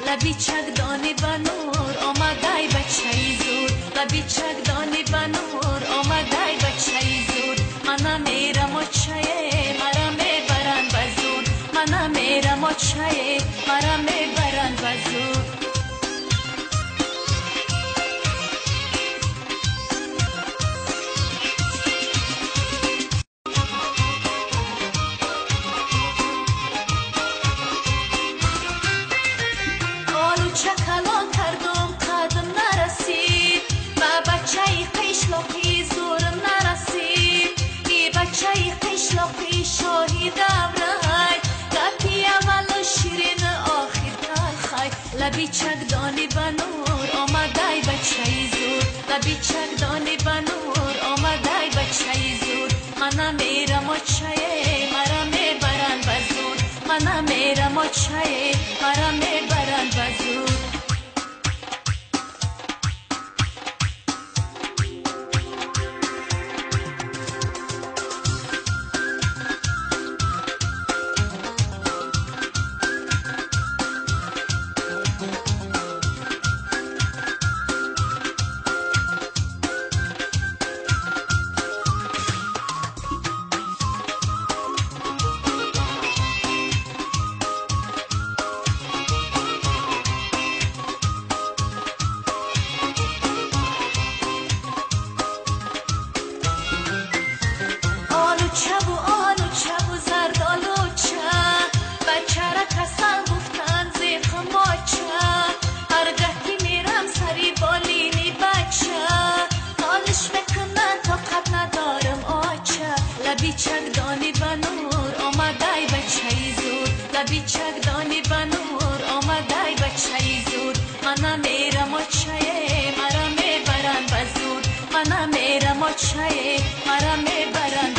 لبی چگدانی بنور آمدای بچه زود لبی چگدانی بنور آمدای بچه زود منم میرم و چه مرا میبرن بزود منم میرم و چه مرا میبرن بزود چکلان کردم قدم نرسید و بچه قشلاقی زورم نرسید ای بچه قشلاقی شاهیدم رای گپی اول شیرین آخر تلخی لبی چگدانی بنور آمدای بچه زود لبی چگدانی بنور آمدای بچه زود منم میرم و چه مرا میبرن بزود منم میرم و چه مرا میبرن بزود آلو چبو زرد آلو چه بچه را کسل گفتن زیخ ماچه هر گهی میرم سری بالینی بچه حالش بکنه طاقت ندارم آچه لبی چگدانی بنور آمدای بچه زود لبی چگدانی بنور آمدای بچه زود منم میرم و چه مرا میبرن بزود منم میرم و چه مرا میبرن